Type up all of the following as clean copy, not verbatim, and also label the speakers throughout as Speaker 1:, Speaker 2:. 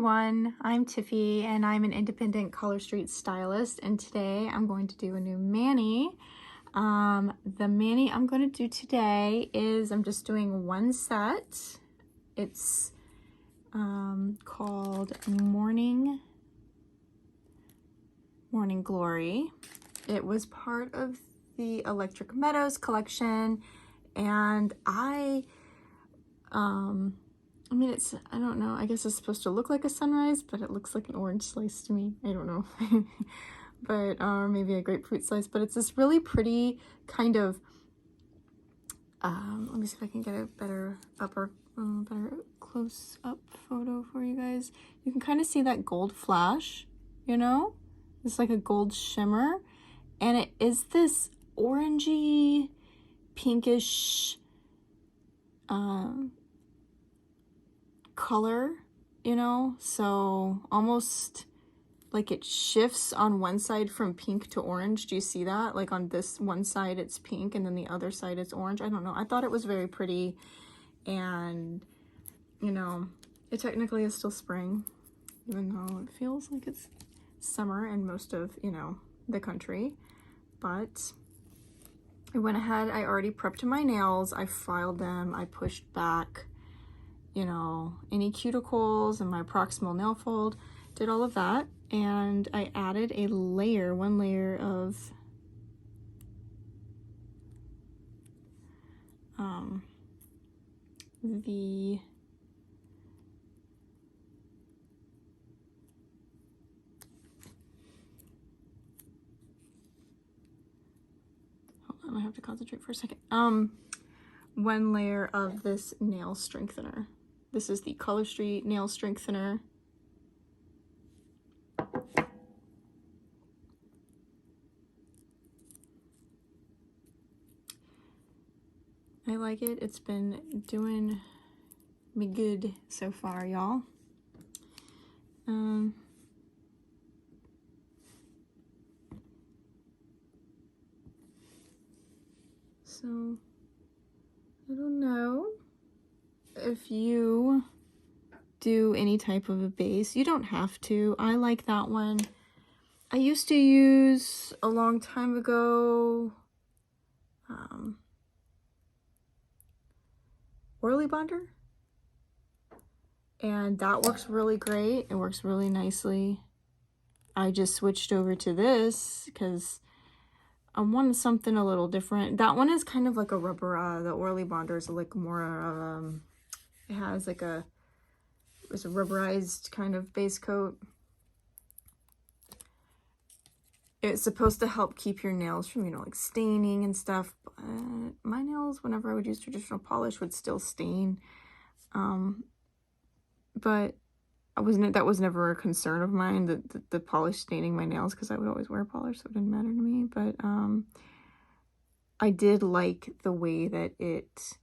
Speaker 1: everyone, I'm Tiffy and I'm an independent Color Street stylist, and today I'm going to do a new mani. The mani I'm going to do today is I'm just doing one set. It's called Morning Glory. It was part of the Electric Meadows collection, and I mean, I don't know, I guess it's supposed to look like a sunrise, but it looks like an orange slice to me. I don't know. But, maybe a grapefruit slice, but it's this really pretty kind of, let me see if I can get a better close-up photo for you guys. You can kind of see that gold flash, you know? It's like a gold shimmer, and it is this orangey, pinkish, color, you know, so almost like it shifts on one side from pink to orange. Do you see that? Like on this one side it's pink and then the other side it's orange. I don't know, I thought it was very pretty, and you know, it technically is still spring, even though it feels like it's summer in most of, you know, the country. But I went ahead, I already prepped my nails, I filed them, I pushed back, you know, any cuticles and my proximal nail fold, did all of that, and I added a layer, one layer of the hold on, I have to concentrate for a second. One layer of this nail strengthener. This is the Color Street nail strengthener. I like it. It's been doing me good so far, y'all. So I don't know if you do any type of a base. You don't have to. I like that one. I used to use a long time ago Whirly Bonder, and that works really great. It works really nicely. I just switched over to this because I wanted something a little different. That one is kind of like a rubber, the Whirly Bonder is like more of, it has like it's a rubberized kind of base coat. It's supposed to help keep your nails from, you know, like staining and stuff, but my nails, whenever I would use traditional polish, would still stain. But that was never a concern of mine, the polish staining my nails, because I would always wear polish, so it didn't matter to me. But I did like the way that it,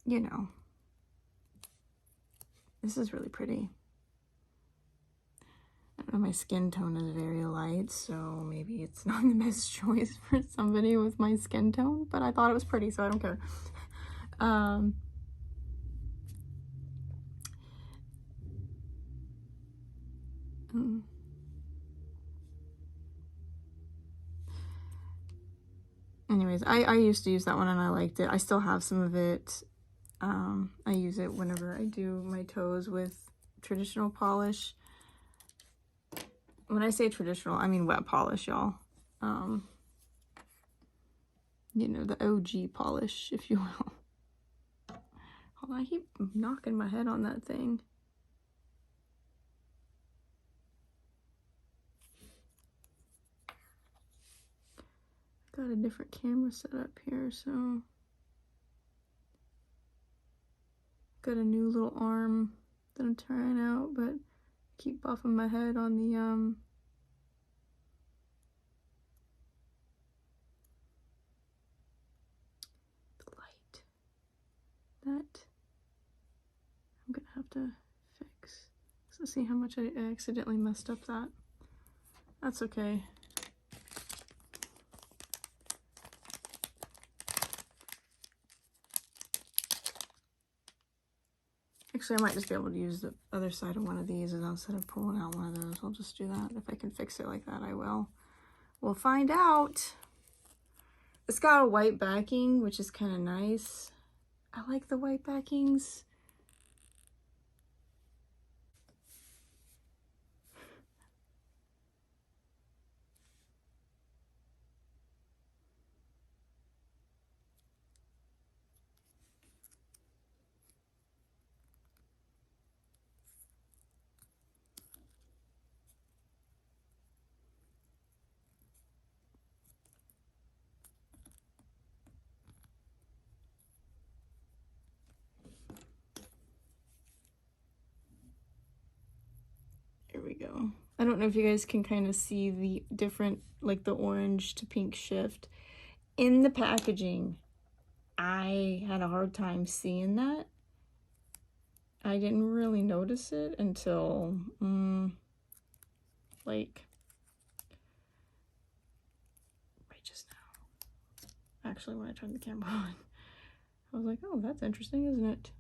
Speaker 1: you know, this is really pretty. I don't know, my skin tone is very light, so maybe it's not the best choice for somebody with my skin tone, but I thought it was pretty, so I don't care. Anyways, I used to use that one and I liked it. I still have some of it. I use it whenever I do my toes with traditional polish. When I say traditional, I mean wet polish, y'all. You know, the OG polish, if you will. Hold on, I keep knocking my head on that thing. Got a different camera set up here, so got a new little arm that I'm trying out, but keep buffing my head on the light. That I'm gonna have to fix. So see how much I accidentally messed up that. That's okay. Actually, I might just be able to use the other side of one of these instead of pulling out one of those. I'll just do that. If I can fix it like that, I will. We'll find out. It's got a white backing, which is kind of nice. I like the white backings. Here we go. I don't know if you guys can kind of see the different, like the orange to pink shift. In the packaging, I had a hard time seeing that. I didn't really notice it until, like, right just now. Actually, when I turned the camera on, I was like, oh, that's interesting, isn't it?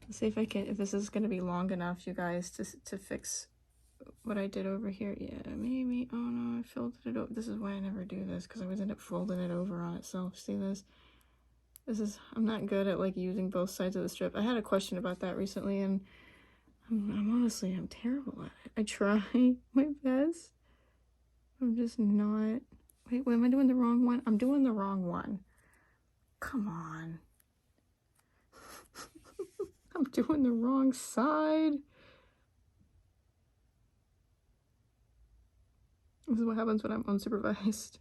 Speaker 1: Let's see if this is going to be long enough, you guys, to fix what I did over here. Yeah, maybe. Oh no, I folded it over. This is why I never do this, because I always end up folding it over on itself. See this? I'm not good at like using both sides of the strip. I had a question about that recently, and I'm honestly, I'm terrible at it. I try my best. I'm just not. Wait, am I doing the wrong one? I'm doing the wrong one. Come on. I'm doing the wrong side. This is what happens when I'm unsupervised.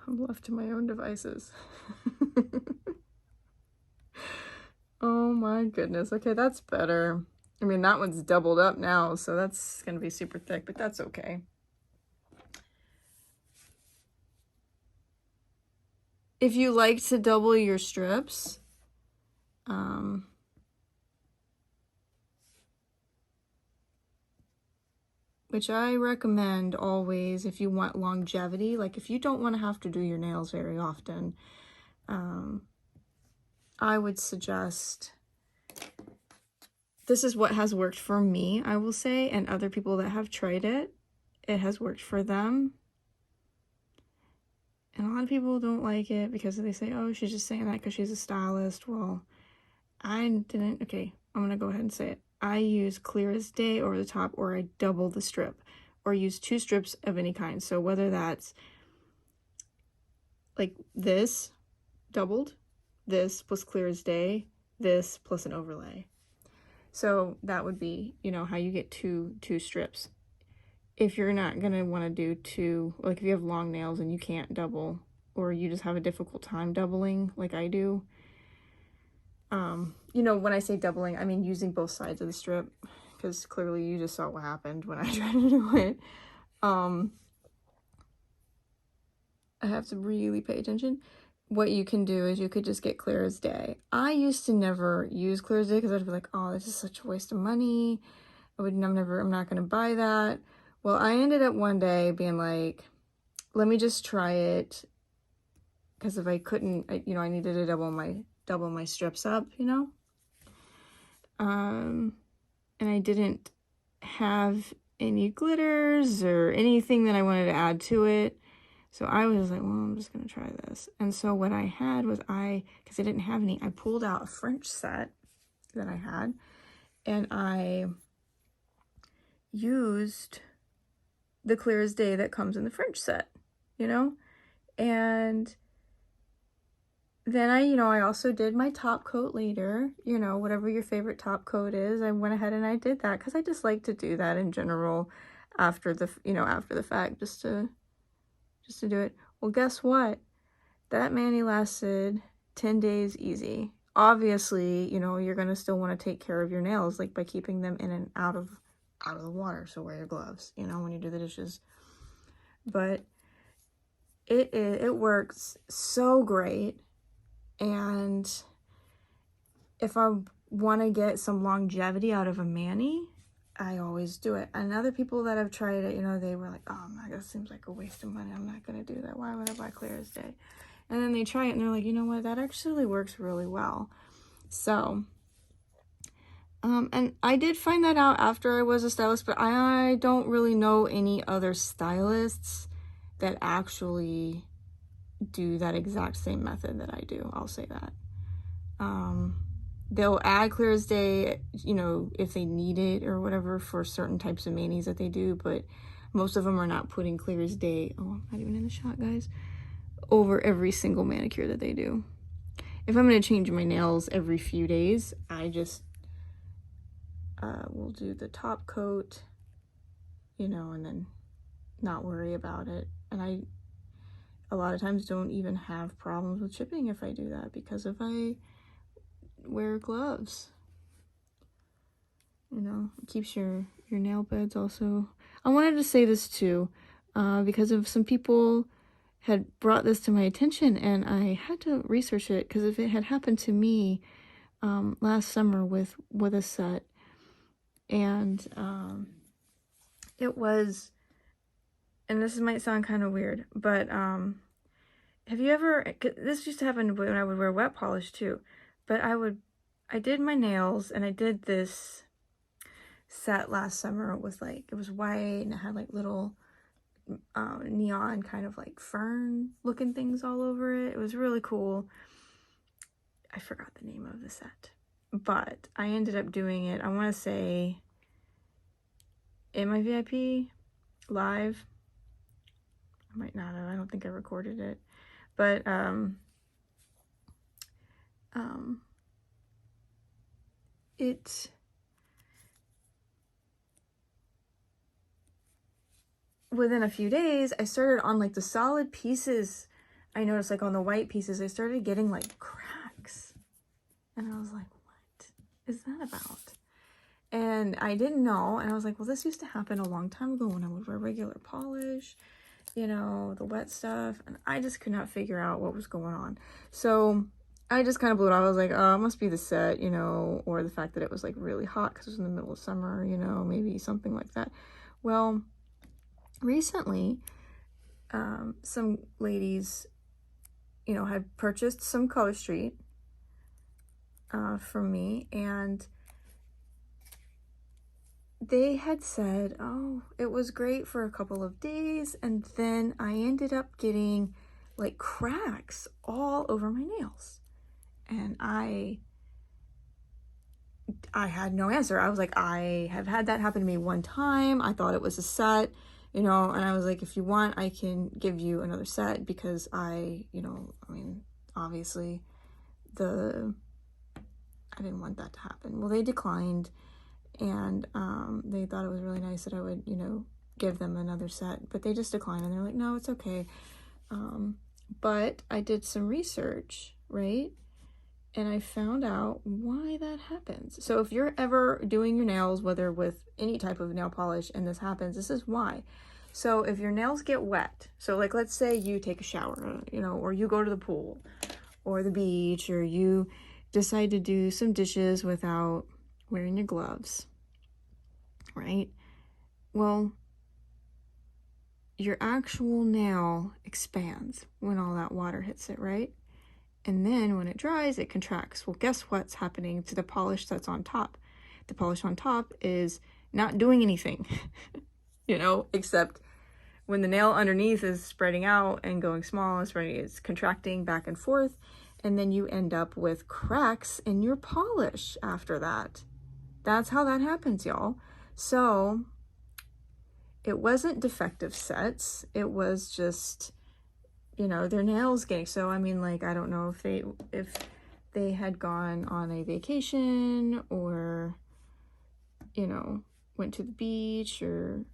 Speaker 1: I'm left to my own devices. Oh my goodness. Okay, that's better. I mean, that one's doubled up now, so that's going to be super thick, but that's okay. If you like to double your strips, which I recommend always if you want longevity, like if you don't want to have to do your nails very often, I would suggest, this is what has worked for me, I will say, and other people that have tried it, it has worked for them. And a lot of people don't like it because they say, oh, she's just saying that because she's a stylist. Well, I didn't. Okay, I'm going to go ahead and say it. I use clear as day over the top, or I double the strip, or use 2 strips of any kind. So whether that's like this doubled, this plus clear as day, this plus an overlay. So that would be, you know, how you get two strips. If you're not going to want to do 2, like if you have long nails and you can't double, or you just have a difficult time doubling like I do, you know, when I say doubling, I mean using both sides of the strip, because clearly you just saw what happened when I tried to do it. I have to really pay attention. What you can do is you could just get clear as day. I used to never use clear as day because I'd be like, oh, this is such a waste of money. I'm not going to buy that. Well, I ended up one day being like, let me just try it, because if I couldn't, you know, I needed to double my strips up, you know. And I didn't have any glitters or anything that I wanted to add to it. So I was like, well, I'm just going to try this. And so what I had was because I didn't have any, I pulled out a French set that I had, and I used the clear as day that comes in the French set, you know. And then I also did my top coat later, you know, whatever your favorite top coat is. I went ahead and I did that because I just like to do that in general after the fact, just to do it. Well, guess what? That mani lasted 10 days easy. Obviously, you know, you're going to still want to take care of your nails, like by keeping them in and out of the water. So wear your gloves, you know, when you do the dishes. But it works so great. And if I want to get some longevity out of a mani, I always do it. And other people that have tried it, you know, they were like, oh my God, it seems like a waste of money. I'm not going to do that. Why would I buy clear as day? And then they try it and they're like, you know what, that actually works really well. So, and I did find that out after I was a stylist, but I don't really know any other stylists that actually do that exact same method that I do. I'll say that. They'll add clear as day, you know, if they need it or whatever for certain types of manis that they do, but most of them are not putting clear as day. Oh, I'm not even in the shot, guys. Over every single manicure that they do. If I'm going to change my nails every few days, I just will do the top coat, you know, and then not worry about it. And I, a lot of times, don't even have problems with chipping if I do that, because if I wear gloves, you know, it keeps your nail beds also. I wanted to say this too, because of some people had brought this to my attention, and I had to research it, because if it had happened to me last summer with a set, and it was, and this might sound kind of weird, but have you ever, this used to happen when I would wear wet polish too, but I did my nails, and I did this set last summer. It was like, it was white, and it had like little neon kind of like fern looking things all over it. It was really cool. I forgot the name of the set, but I ended up doing it, I want to say, in my VIP live. I might not have, I don't think I recorded it, but it within a few days, I started on like the solid pieces. I noticed like on the white pieces, I started getting like cracks, and I was like, what is that about? And I didn't know, and I was like, well, this used to happen a long time ago when I would wear regular polish, you know, the wet stuff, and I just could not figure out what was going on. So I just kind of blew it off. I was like, oh, it must be the set, you know, or the fact that it was like really hot because it was in the middle of summer, you know, maybe something like that. Well, recently, some ladies, you know, had purchased some Color Street from me, and they had said, oh, it was great for a couple of days, and then I ended up getting like cracks all over my nails. And I had no answer. I was like, I have had that happen to me one time. I thought it was a set, you know, and I was like, if you want, I can give you another set, because I, you know, I mean, obviously I didn't want that to happen. Well, they declined, and they thought it was really nice that I would, you know, give them another set, but they just declined, and they're like, no, it's okay. But I did some research, right? And I found out why that happens. So if you're ever doing your nails, whether with any type of nail polish, and this happens, this is why. So if your nails get wet, so like let's say you take a shower, you know, or you go to the pool or the beach, or you decide to do some dishes without wearing your gloves, right? Well, your actual nail expands when all that water hits it, right? And then when it dries, it contracts. Well, guess what's happening to the polish that's on top? The polish on top is not doing anything, you know, except when the nail underneath is spreading out and going small and spreading, it's contracting back and forth. And then you end up with cracks in your polish after that. That's how that happens, y'all. So it wasn't defective sets. It was just, you know, their nails getting, so I mean, like, I don't know if they had gone on a vacation, or, you know, went to the beach, or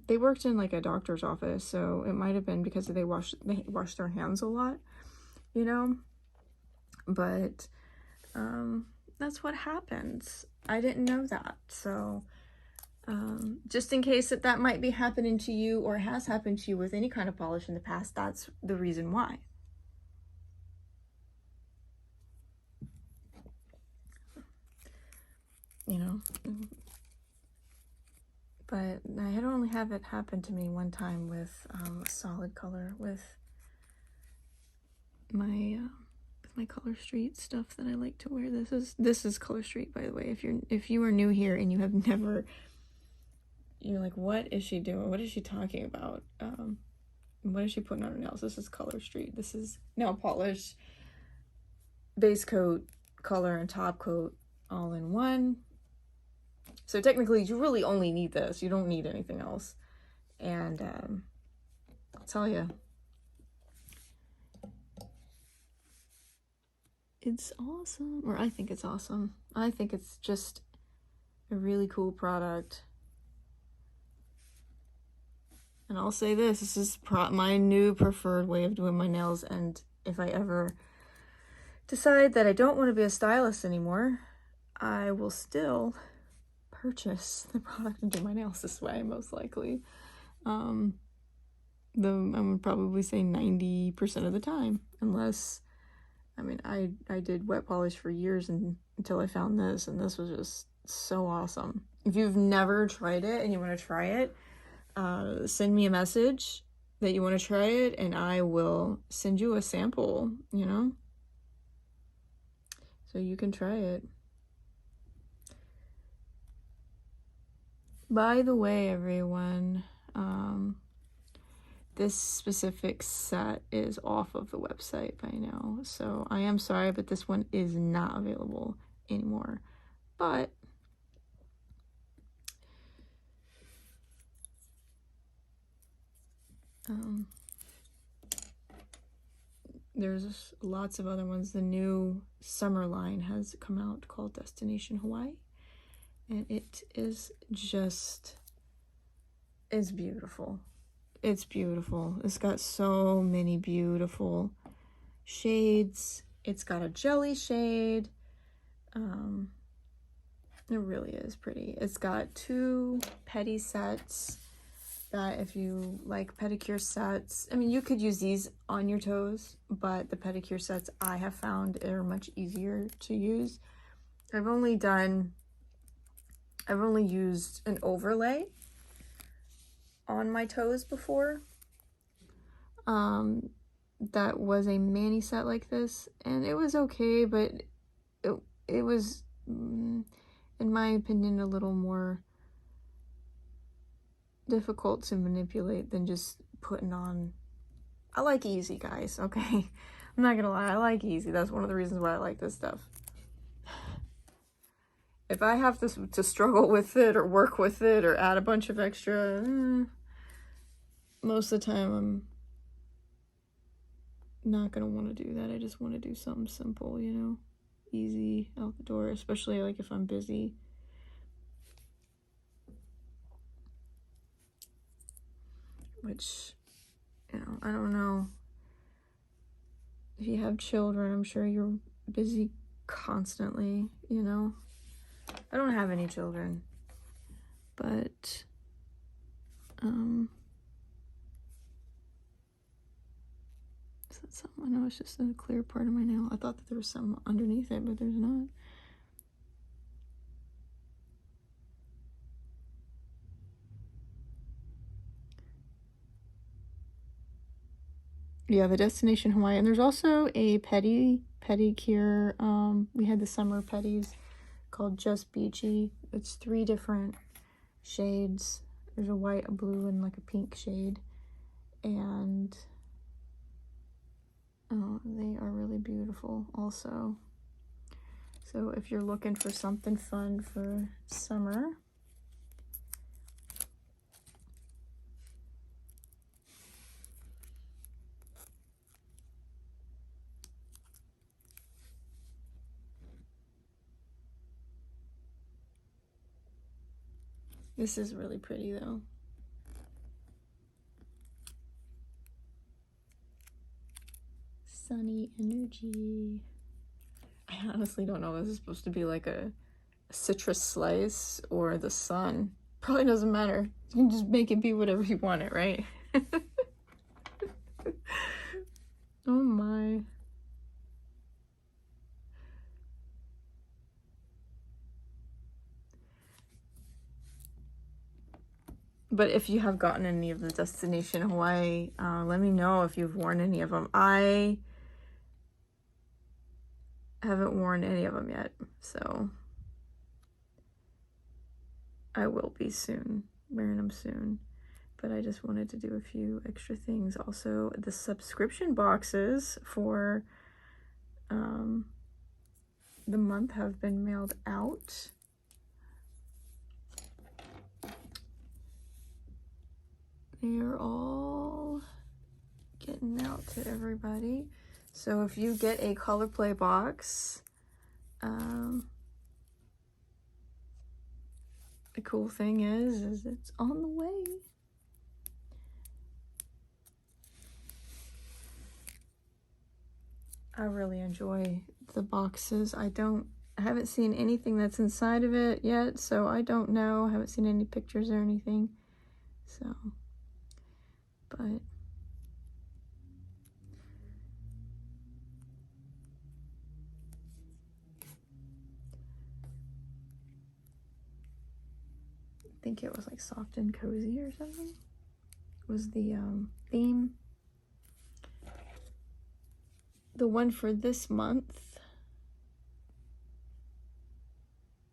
Speaker 1: they worked in like a doctor's office, so it might have been because they wash their hands a lot, you know. But that's what happens. I didn't know that, so just in case that might be happening to you, or has happened to you with any kind of polish in the past, that's the reason why. You know, but I had only have it happen to me one time with a solid color, with my my Color Street stuff that I like to wear. This is Color Street, by the way. If you are new here and you have never, you're like, what is she doing? What is she talking about? What is she putting on her nails? This is Color Street. This is nail polish, base coat, color, and top coat all in one. So technically, you really only need this. You don't need anything else. And I'll tell you, it's awesome. Or I think it's awesome. I think it's just a really cool product. And I'll say this is my new preferred way of doing my nails. And if I ever decide that I don't want to be a stylist anymore, I will still purchase the product and do my nails this way, most likely. I would probably say 90% of the time, unless, I mean, I did wet polish for years until I found this, and this was just so awesome. If you've never tried it and you want to try it, send me a message that you want to try it, and I will send you a sample, you know, so you can try it. By the way, everyone, this specific set is off of the website by now, so I am sorry, but this one is not available anymore. But there's lots of other ones. The new summer line has come out called Destination Hawaii, and it is just, it's beautiful. It's beautiful. It's got so many beautiful shades. It's got a jelly shade. It really is pretty. It's got 2 pedi sets that if you like pedicure sets, I mean, you could use these on your toes, but the pedicure sets I have found are much easier to use. I've only used an overlay on my toes before. That was a mani set like this, and it was okay, but it was, in my opinion, a little more difficult to manipulate than just putting on. I like easy, guys, okay? I'm not gonna lie, I like easy. That's one of the reasons why I like this stuff. If I have to struggle with it or work with it or add a bunch of extra, most of the time I'm not gonna want to do that. I just want to do something simple, you know, easy out the door, especially like if I'm busy. Which, you know, I don't know. If you have children, I'm sure you're busy constantly, you know. I don't have any children, but is that something? I know it's just a clear part of my nail. I thought that there was some underneath it, but there's not. Yeah, the Destination Hawaii. And there's also a pedicure. We had the summer pedis called Just Beachy. It's 3 different shades. There's a white, a blue, and like a pink shade. And they are really beautiful also. So if you're looking for something fun for summer, this is really pretty though. Sunny energy. I honestly don't know if this is supposed to be like a citrus slice or the sun. Probably doesn't matter. You can just make it be whatever you want it, right? Oh my. But if you have gotten any of the Destination Hawaii, let me know if you've worn any of them. I haven't worn any of them yet, so I will be soon, wearing them soon. But I just wanted to do a few extra things. Also, the subscription boxes for the month have been mailed out. They are all getting out to everybody. So if you get a color play box, the cool thing is it's on the way. I really enjoy the boxes. I haven't seen anything that's inside of it yet, so I don't know. I haven't seen any pictures or anything. So, but I think it was like soft and cozy or something. Was the theme. The one for this month,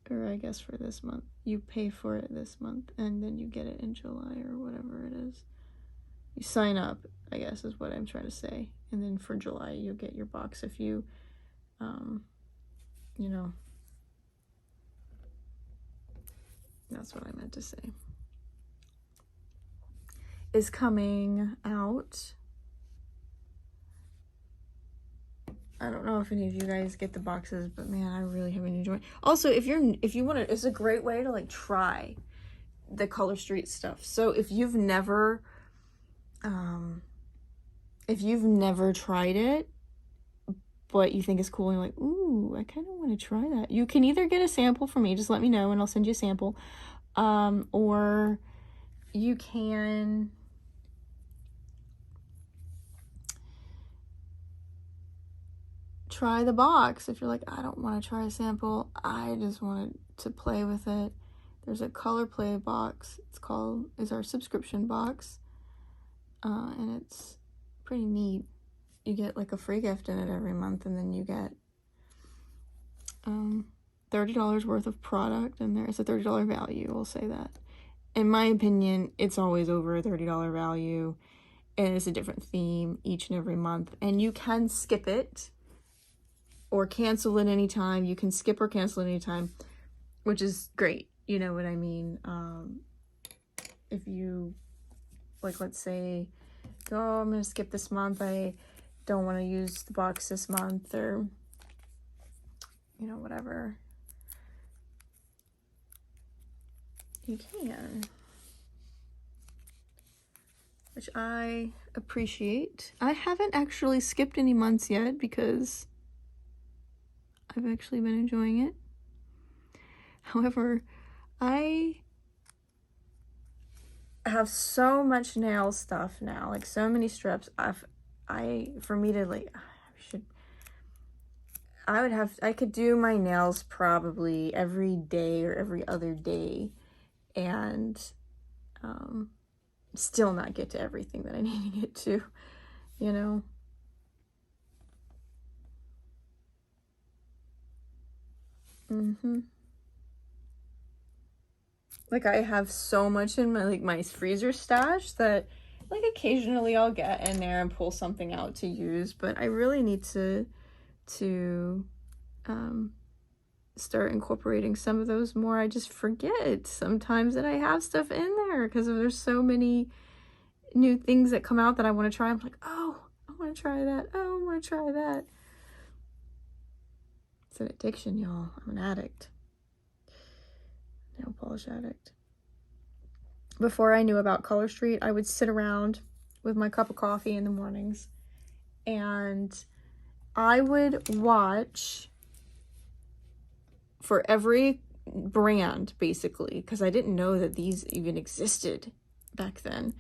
Speaker 1: or I guess for this month, you pay for it this month and then you get it in July or whatever it is. You sign up, I guess is what I'm trying to say, and then for July you'll get your box if you you know, that's what I meant to say, is coming out. I don't know if any of you guys get the boxes, but man, I really have been enjoying. Also, if you want to, it's a great way to like try the Color Street stuff. So if you've never tried it, but you think it's cool and you're like, ooh, I kind of want to try that, you can either get a sample from me, just let me know and I'll send you a sample, or you can try the box. If you're like, I don't want to try a sample, I just wanted to play with it, there's a color play box. It's our subscription box, and it's pretty neat. You get like a free gift in it every month, and then you get $30 worth of product, and there's a $30 value. We'll say that. In my opinion, it's always over a $30 value, and it's a different theme each and every month, and you can skip it or cancel it anytime. You can skip or cancel it anytime, which is great. You know what I mean? If you, like, let's say, oh, I'm gonna skip this month, I don't want to use the box this month, or you know, whatever, you can, which I appreciate. I haven't actually skipped any months yet because I've actually been enjoying it. However, I have so much nail stuff now, like so many strips. For me to like, I could do my nails probably every day or every other day and still not get to everything that I need to get to, you know? Like, I have so much in my freezer stash that like occasionally I'll get in there and pull something out to use, but I really need to start incorporating some of those more. I just forget sometimes that I have stuff in there because there's so many new things that come out that I want to try. I'm like, oh, I want to try that. Oh, I want to try that. It's an addiction, y'all. I'm an addict. Nail polish addict. Before I knew about Color Street, I would sit around with my cup of coffee in the mornings and I would watch for every brand, basically, because I didn't know that these even existed back then.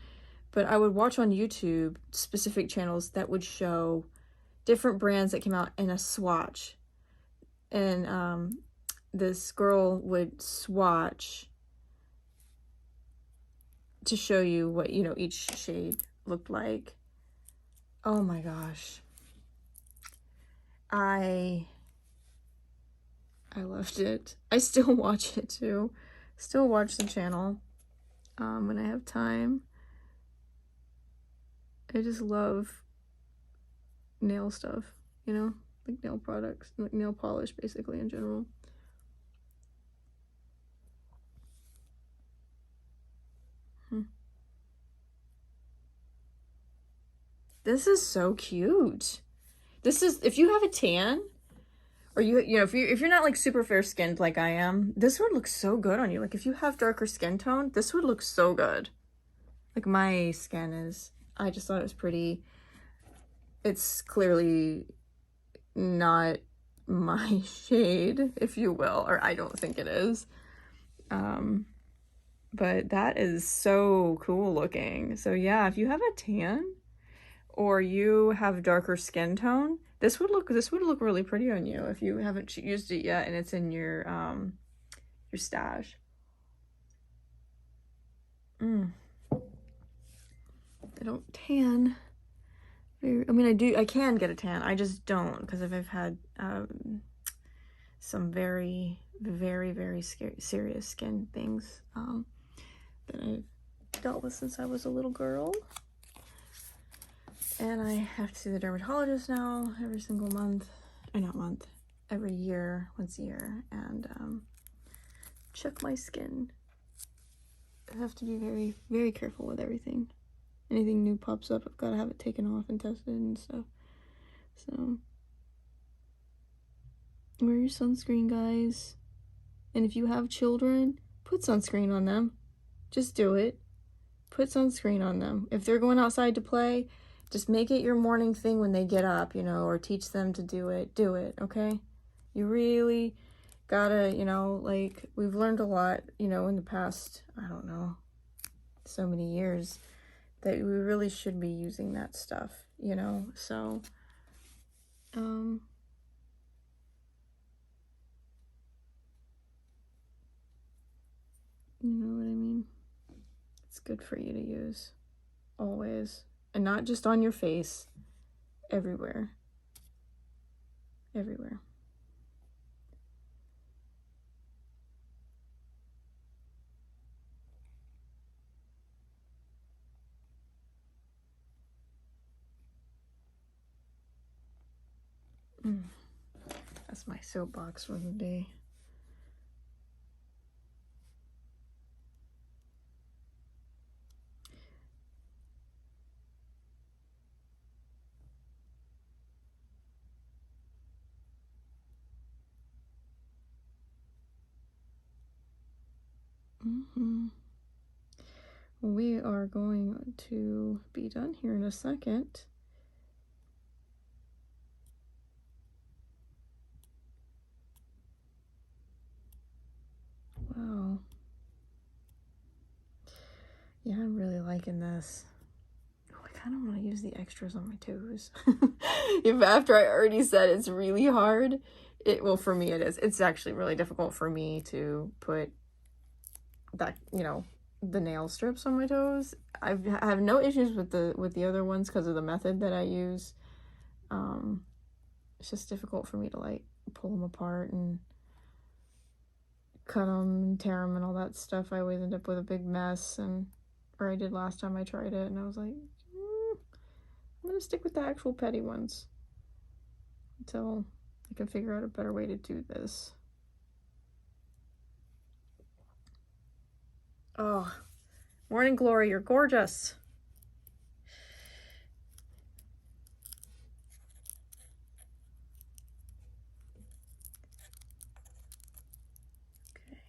Speaker 1: But I would watch on YouTube specific channels that would show different brands that came out in a swatch. And this girl would swatch to show you what, you know, each shade looked like. Oh my gosh. I I loved it. I still watch it too. Still watch the channel when I have time. I just love nail stuff, you know, like nail products, like nail polish basically in general. This is so cute. This is, if you have a tan, or you know, if you're not like super fair skinned like I am, this would look so good on you. Like if you have darker skin tone, this would look so good. Like my skin is, I just thought it was pretty. It's clearly not my shade, if you will, or I don't think it is. But that is so cool looking. So yeah, if you have a tan or you have darker skin tone, this would look really pretty on you if you haven't used it yet and it's in your stash. I don't tan. I mean, I can get a tan. I just don't, because I've had some very, very, very serious skin things that I've dealt with since I was a little girl. And I have to see the dermatologist now every single month. Or not month. Every year, once a year. And check my skin. I have to be very, very careful with everything. Anything new pops up, I've got to have it taken off and tested and stuff. So, wear your sunscreen, guys. And if you have children, put sunscreen on them. Just do it. Put sunscreen on them. If they're going outside to play, just make it your morning thing when they get up, you know, or teach them to do it. Do it, okay? You really gotta, you know, like, we've learned a lot, you know, in the past, I don't know, so many years, that we really should be using that stuff, you know? So, you know what I mean? It's good for you to use, always. And not just on your face, everywhere. Everywhere. That's my soapbox for the day. We are going to be done here in a second. Wow. Yeah, I'm really liking this. Oh, I kind of want to use the extras on my toes. If after I already said it's really hard, well, for me it is. It's actually really difficult for me to put that, you know, the nail strips on my toes. I have no issues with the other ones because of the method that I use. It's just difficult for me to like pull them apart and cut them and tear them and all that stuff. I always end up with a big mess, or I did last time I tried it, and I was like, I'm gonna stick with the actual petty ones until I can figure out a better way to do this. Oh, Morning Glory, you're gorgeous. Okay.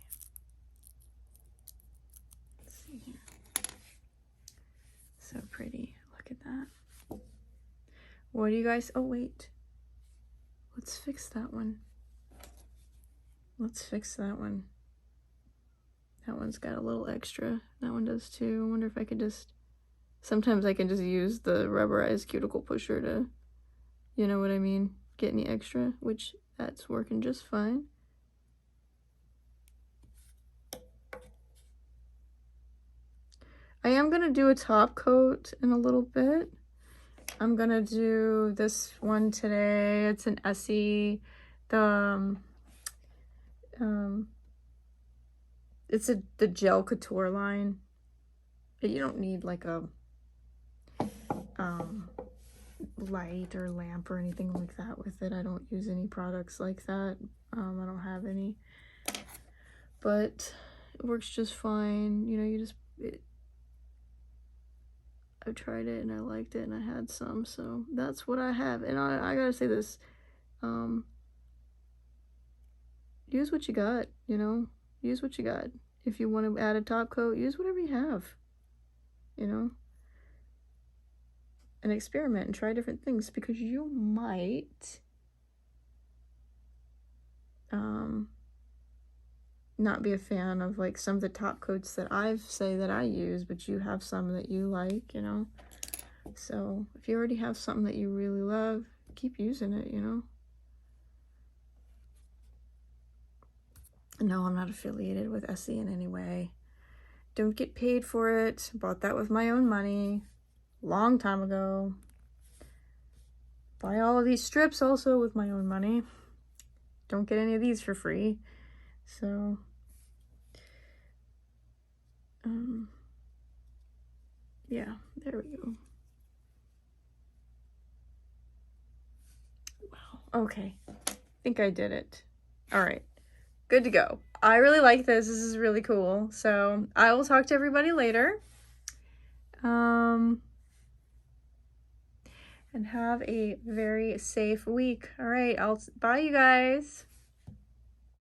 Speaker 1: Let's see here. So pretty. Look at that. What do you guys... Oh, wait. Let's fix that one. Let's fix that one. That one's got a little extra. That one does too. I wonder if I could just... Sometimes I can just use the rubberized cuticle pusher to, you know what I mean, get any extra, which that's working just fine. I am going to do a top coat in a little bit. I'm going to do this one today. It's an Essie. It's the Gel Couture line. You don't need like a light or lamp or anything like that with it. I don't use any products like that. I don't have any. But it works just fine. You know, I tried it and I liked it and I had some, so that's what I have. And I gotta say this, use what you got, you know? Use what you got. If you want to add a top coat, use whatever you have, you know? And experiment and try different things, because you might not be a fan of like some of the top coats that I say that I use, but you have some that you like, you know? So if you already have something that you really love, keep using it, you know? No, I'm not affiliated with Essie in any way. Don't get paid for it. Bought that with my own money. Long time ago. Buy all of these strips also with my own money. Don't get any of these for free. So, yeah, there we go. Wow, okay. I think I did it. All right, good to go. I really like this. This is really cool. So I will talk to everybody later. And have a very safe week. All right, bye you guys.